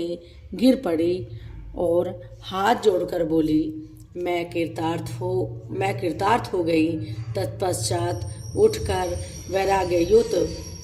में गिर पड़ी और हाथ जोड़कर बोली, मैं कृतार्थ हो गई। तत्पश्चात उठकर वैराग्ययुत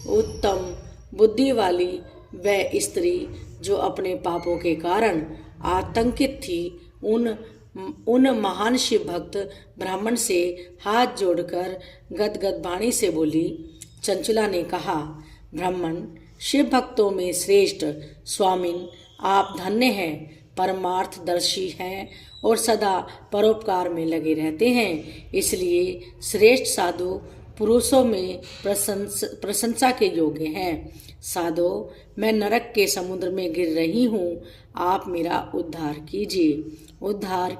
उत्तम बुद्धि वाली वह स्त्री जो अपने पापों के कारण आतंकित थी, उन महान शिव भक्त ब्राह्मण से हाथ जोड़कर गदगद वाणी से बोली। चंचला ने कहा, ब्राह्मण, शिव भक्तों में श्रेष्ठ स्वामिन, आप धन्य हैं, परमार्थदर्शी हैं और सदा परोपकार में लगे रहते हैं, इसलिए श्रेष्ठ साधु पुरुषों में प्रशंसा के योग्य हैं। साधो, मैं नरक के समुद्र में गिर रही हूँ, आप मेरा उद्धार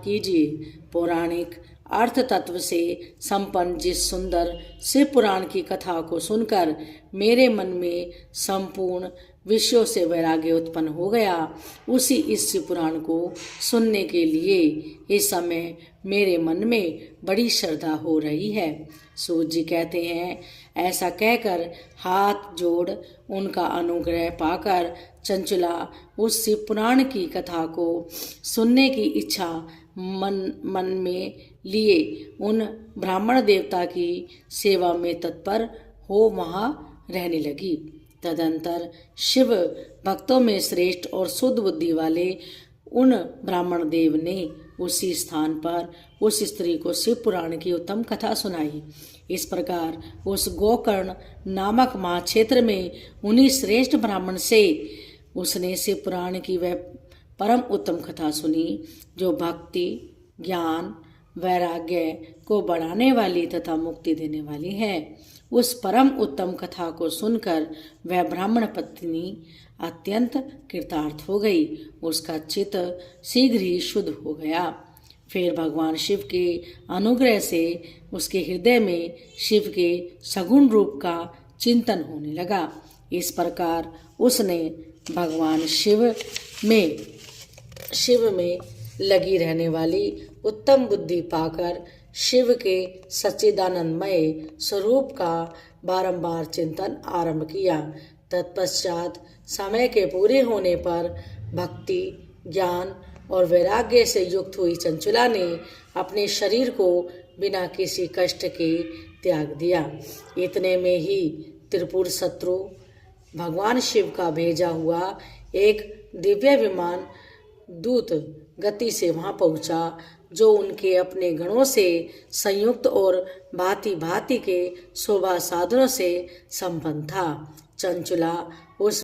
कीजिए। पौराणिक अर्थ तत्व से संपन्न जिस सुंदर शिव पुराण की कथा को सुनकर मेरे मन में संपूर्ण विषयों से वैराग्य उत्पन्न हो गया, उसी इस शिव पुराण को सुनने के लिए इस समय मेरे मन में बड़ी श्रद्धा हो रही है। सूत जी कहते हैं, ऐसा कहकर हाथ जोड़ उनका अनुग्रह पाकर चंचला उस शिव पुराण की कथा को सुनने की इच्छा मन में लिए उन ब्राह्मण देवता की सेवा में तत्पर हो वहाँ रहने लगी। तदंतर शिव भक्तों में श्रेष्ठ और शुद्ध बुद्धि वाले उन ब्राह्मण देव ने उसी स्थान पर उस स्त्री को शिव पुराण की उत्तम कथा सुनाई। इस प्रकार उस गोकर्ण नामक महाक्षेत्र में उन्हीं श्रेष्ठ ब्राह्मण से उसने शिव पुराण की वह परम उत्तम कथा सुनी, जो भक्ति, ज्ञान, वैराग्य को बढ़ाने वाली तथा मुक्ति देने वाली है। उस परम उत्तम कथा को सुनकर वह ब्राह्मण पत्नी अत्यंत कृतार्थ हो गई। उसका चित्त शीघ्र ही शुद्ध हो गया। फिर भगवान शिव के अनुग्रह से उसके हृदय में शिव के सगुण रूप का चिंतन होने लगा। इस प्रकार उसने भगवान शिव में लगी रहने वाली उत्तम बुद्धि पाकर शिव के सच्चिदानंदमय स्वरूप का बारंबार चिंतन आरंभ किया। तत्पश्चात समय के पूरे होने पर भक्ति, ज्ञान और वैराग्य से युक्त हुई चंचला ने अपने शरीर को बिना किसी कष्ट के त्याग दिया। इतने में ही त्रिपुर शत्रु भगवान शिव का भेजा हुआ एक दिव्य विमान दूत गति से वहां पहुंचा, जो उनके अपने गणों से संयुक्त और भांति भांति के शोभा साधनों से संपन्न था। चंचला उस